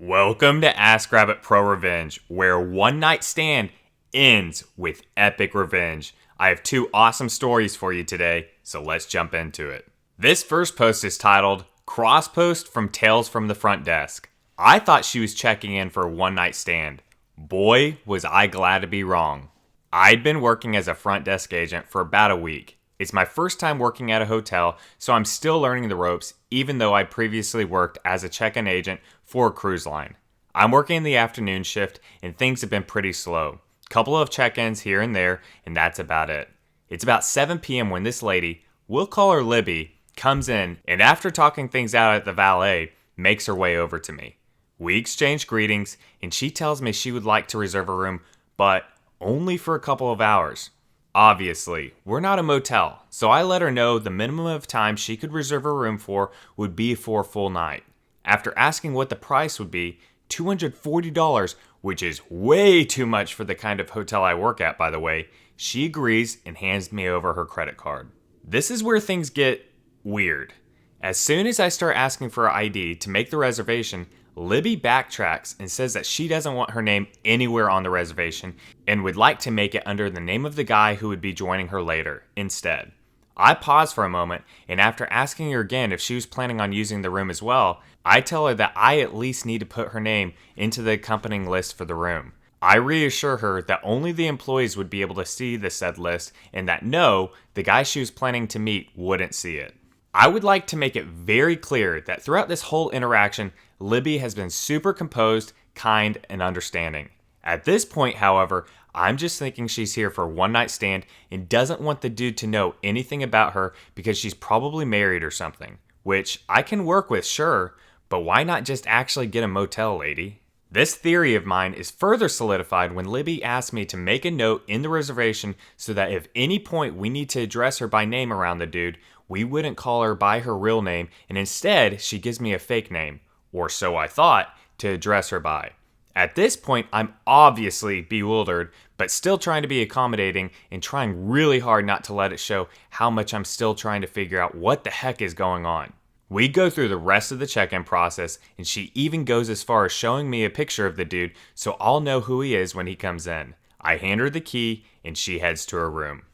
Welcome to Ask Rabbit ProRevenge, where one night stand ends with epic revenge. I have two awesome stories for you today, so let's jump into it. This first post is titled, Cross Post from Tales from the Front Desk. I thought she was checking in for a one night stand. Boy, was I glad to be wrong. I'd been working as a front desk agent for about a week. It's my first time working at a hotel, so I'm still learning the ropes, even though I previously worked as a check-in agent for a cruise line. I'm working the afternoon shift, and things have been pretty slow. Couple of check-ins here and there, and that's about it. It's about 7 p.m. when this lady, we'll call her Libby, comes in, and after talking things out at the valet, makes her way over to me. We exchange greetings, and she tells me she would like to reserve a room, but only for a couple of hours. Obviously, we're not a motel, so I let her know the minimum of time she could reserve a room for would be for a full night. After asking what the price would be, $240, which is way too much for the kind of hotel I work at, by the way, she agrees and hands me over her credit card. This is where things get weird. As soon as I start asking for her ID to make the reservation, Libby backtracks and says that she doesn't want her name anywhere on the reservation and would like to make it under the name of the guy who would be joining her later, instead. I pause for a moment, and after asking her again if she was planning on using the room as well, I tell her that I at least need to put her name into the accompanying list for the room. I reassure her that only the employees would be able to see the said list and that no, the guy she was planning to meet wouldn't see it. I would like to make it very clear that throughout this whole interaction, Libby has been super composed, kind, and understanding. At this point, however, I'm just thinking she's here for a one night stand and doesn't want the dude to know anything about her because she's probably married or something. Which I can work with, sure, but why not just actually get a motel, lady? This theory of mine is further solidified when Libby asked me to make a note in the reservation so that if any point we need to address her by name around the dude, we wouldn't call her by her real name, and instead she gives me a fake name, or so I thought, to address her by. At this point, I'm obviously bewildered, but still trying to be accommodating and trying really hard not to let it show how much I'm still trying to figure out what the heck is going on. We go through the rest of the check-in process, and she even goes as far as showing me a picture of the dude so I'll know who he is when he comes in. I hand her the key, and she heads to her room.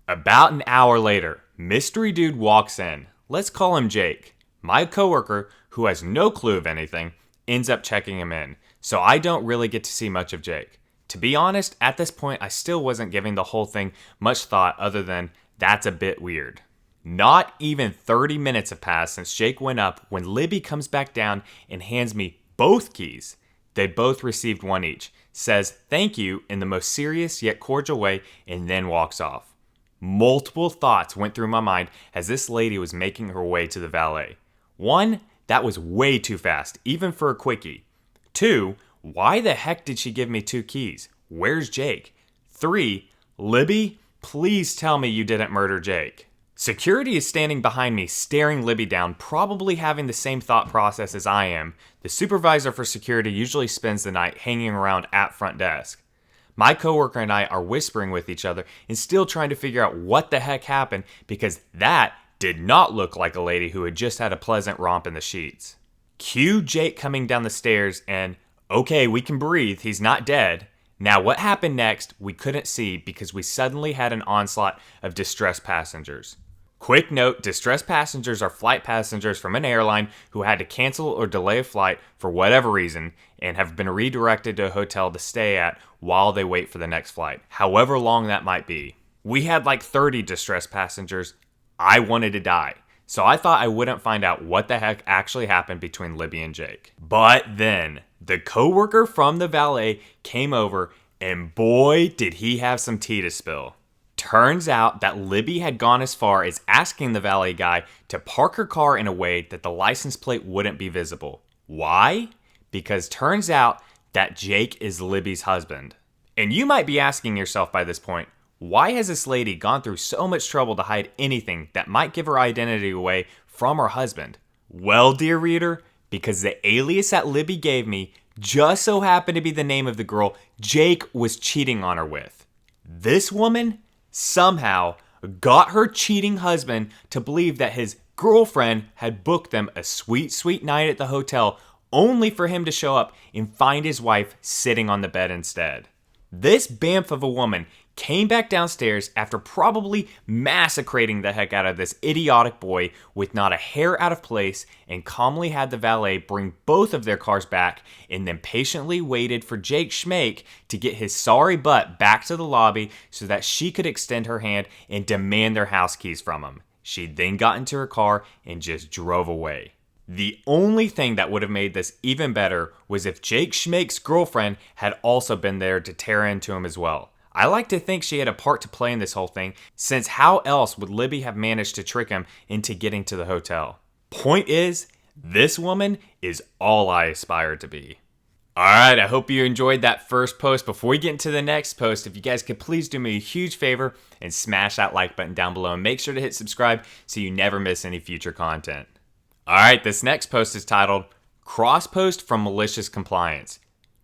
About an hour later, mystery dude walks in. Let's call him Jake. My coworker, who has no clue of anything, ends up checking him in, so I don't really get to see much of Jake. To be honest, at this point, I still wasn't giving the whole thing much thought other than, that's a bit weird. Not even 30 minutes have passed since Jake went up when Libby comes back down and hands me both keys. They both received one each, says thank you in the most serious yet cordial way, and then walks off. Multiple thoughts went through my mind as this lady was making her way to the valet. 1, that was way too fast, even for a quickie. 2, why the heck did she give me 2 keys? Where's Jake? 3, Libby, please tell me you didn't murder Jake. Security is standing behind me, staring Libby down, probably having the same thought process as I am. The supervisor for security usually spends the night hanging around at front desk. My coworker and I are whispering with each other and still trying to figure out what the heck happened because that did not look like a lady who had just had a pleasant romp in the sheets. Cue Jake coming down the stairs and, okay, we can breathe, he's not dead. Now what happened next, we couldn't see because we suddenly had an onslaught of distressed passengers. Quick note, distressed passengers are flight passengers from an airline who had to cancel or delay a flight for whatever reason and have been redirected to a hotel to stay at while they wait for the next flight, however long that might be. We had like 30 distressed passengers. I wanted to die, so I thought I wouldn't find out what the heck actually happened between Libby and Jake. But then, the coworker from the valet came over, and boy did he have some tea to spill. Turns out that Libby had gone as far as asking the valet guy to park her car in a way that the license plate wouldn't be visible. Why? Because turns out that Jake is Libby's husband. And you might be asking yourself by this point, why has this lady gone through so much trouble to hide anything that might give her identity away from her husband? Well, dear reader, because the alias that Libby gave me just so happened to be the name of the girl Jake was cheating on her with. This woman somehow got her cheating husband to believe that his girlfriend had booked them a sweet, sweet night at the hotel only for him to show up and find his wife sitting on the bed instead. This bamf of a woman came back downstairs after probably massacring the heck out of this idiotic boy with not a hair out of place, and calmly had the valet bring both of their cars back, and then patiently waited for Jake Schmake to get his sorry butt back to the lobby so that she could extend her hand and demand their house keys from him. She then got into her car and just drove away. The only thing that would have made this even better was if Jake Schmake's girlfriend had also been there to tear into him as well. I like to think she had a part to play in this whole thing, since how else would Libby have managed to trick him into getting to the hotel? Point is, this woman is all I aspire to be. Alright, I hope you enjoyed that first post. Before we get into the next post, if you guys could please do me a huge favor and smash that like button down below, and make sure to hit subscribe so you never miss any future content. Alright, this next post is titled, Cross Post from Malicious Compliance.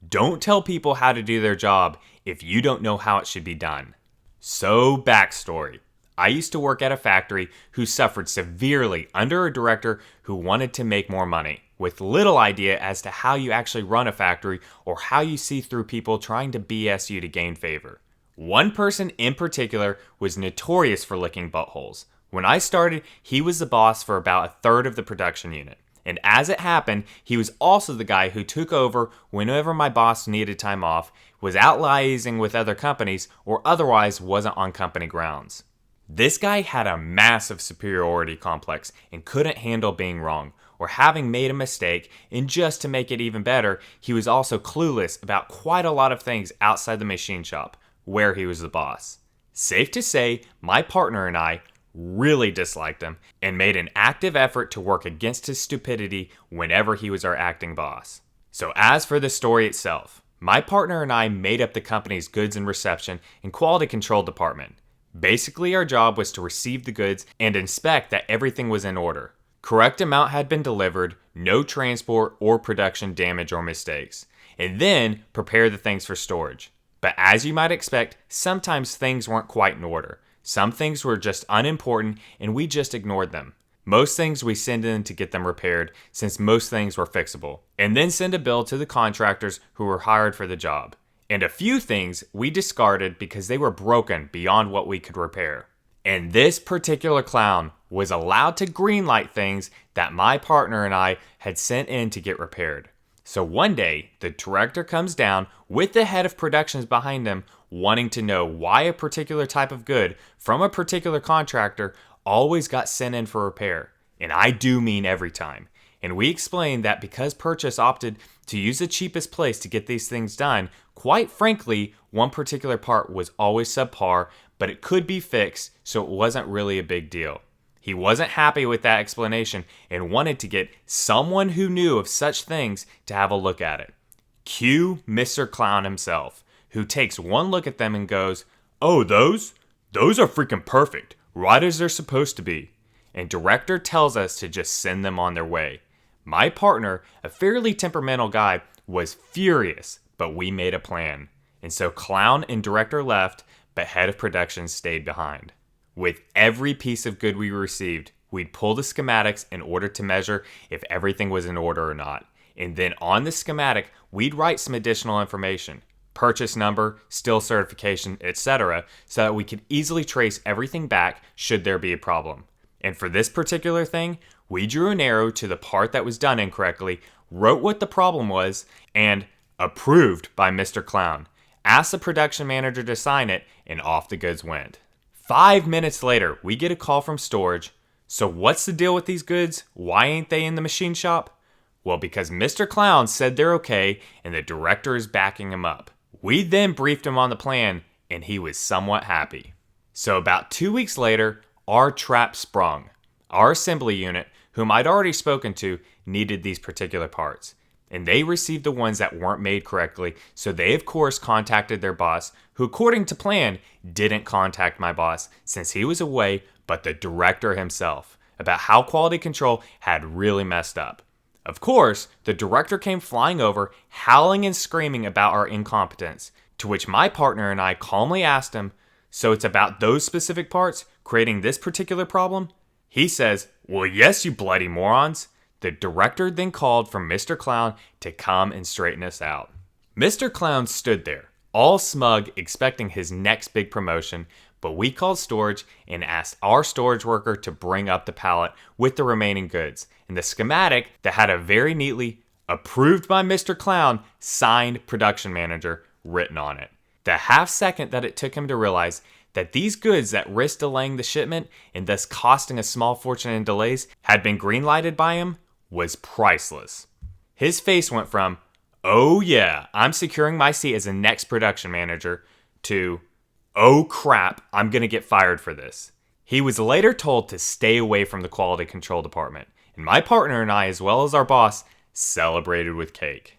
Don't tell people how to do their job if you don't know how it should be done. So, backstory. I used to work at a factory who suffered severely under a director who wanted to make more money, with little idea as to how you actually run a factory or how you see through people trying to BS you to gain favor. One person in particular was notorious for licking buttholes. When I started, he was the boss for about a third of the production unit. And as it happened, he was also the guy who took over whenever my boss needed time off, was out liaising with other companies, or otherwise wasn't on company grounds. This guy had a massive superiority complex and couldn't handle being wrong, or having made a mistake, and just to make it even better, he was also clueless about quite a lot of things outside the machine shop, where he was the boss. Safe to say, my partner and I really disliked him and made an active effort to work against his stupidity whenever he was our acting boss. So as for the story itself, my partner and I made up the company's goods and reception and quality control department. Basically, our job was to receive the goods and inspect that everything was in order. Correct amount had been delivered, no transport or production damage or mistakes, and then prepare the things for storage. But as you might expect, sometimes things weren't quite in order. Some things were just unimportant and we just ignored them. Most things we send in to get them repaired, since most things were fixable, and then send a bill to the contractors who were hired for the job. And a few things we discarded because they were broken beyond what we could repair. And this particular clown was allowed to greenlight things that my partner and I had sent in to get repaired. So one day, the director comes down with the head of productions behind him, wanting to know why a particular type of good from a particular contractor always got sent in for repair. And I do mean every time. And we explained that because Purchase opted to use the cheapest place to get these things done, quite frankly, one particular part was always subpar, but it could be fixed, so it wasn't really a big deal. He wasn't happy with that explanation and wanted to get someone who knew of such things to have a look at it. Cue Mr. Clown himself, who takes one look at them and goes, "Oh, those are freaking perfect, right as they're supposed to be." And director tells us to just send them on their way. My partner, a fairly temperamental guy, was furious, but we made a plan. And so Clown and director left, but head of production stayed behind. With every piece of good we received, we'd pull the schematics in order to measure if everything was in order or not. And then on the schematic, we'd write some additional information. Purchase number, still certification, etc., so that we could easily trace everything back should there be a problem. And for this particular thing, we drew an arrow to the part that was done incorrectly, wrote what the problem was, and approved by Mr. Clown. Asked the production manager to sign it, and off the goods went. 5 minutes later, we get a call from storage. So what's the deal with these goods? Why ain't they in the machine shop? Well, because Mr. Clown said they're okay, and the director is backing him up. We then briefed him on the plan, and he was somewhat happy. So about 2 weeks later, our trap sprung. Our assembly unit, whom I'd already spoken to, needed these particular parts. And they received the ones that weren't made correctly, so they of course contacted their boss, who according to plan, didn't contact my boss since he was away, but the director himself, about how quality control had really messed up. Of course, the director came flying over, howling and screaming about our incompetence, to which my partner and I calmly asked him, "So it's about those specific parts creating this particular problem?" He says, "Well, yes, you bloody morons. The director then called for Mr. Clown to come and straighten us out. Mr. Clown stood there, all smug, expecting his next big promotion, but we called storage and asked our storage worker to bring up the pallet with the remaining goods, and the schematic that had a very neatly approved by Mr. Clown signed production manager written on it. The half second that it took him to realize that these goods that risked delaying the shipment and thus costing a small fortune in delays had been greenlighted by him was priceless. His face went from, "Oh yeah, I'm securing my seat as the next production manager," to, "Oh crap, I'm gonna get fired for this." He was later told to stay away from the quality control department, and my partner and I, as well as our boss, celebrated with cake.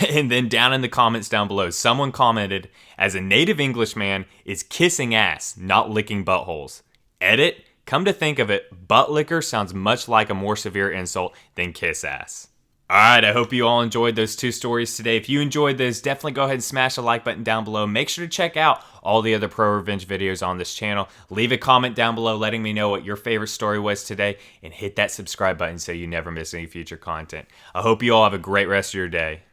And then down in the comments down below, someone commented, "As a native Englishman, is kissing ass, not licking buttholes." Edit, come to think of it, butt licker sounds much like a more severe insult than kiss ass. Alright, I hope you all enjoyed those 2 stories today. If you enjoyed those, definitely go ahead and smash the like button down below. Make sure to check out all the other Pro Revenge videos on this channel. Leave a comment down below letting me know what your favorite story was today, and hit that subscribe button so you never miss any future content. I hope you all have a great rest of your day.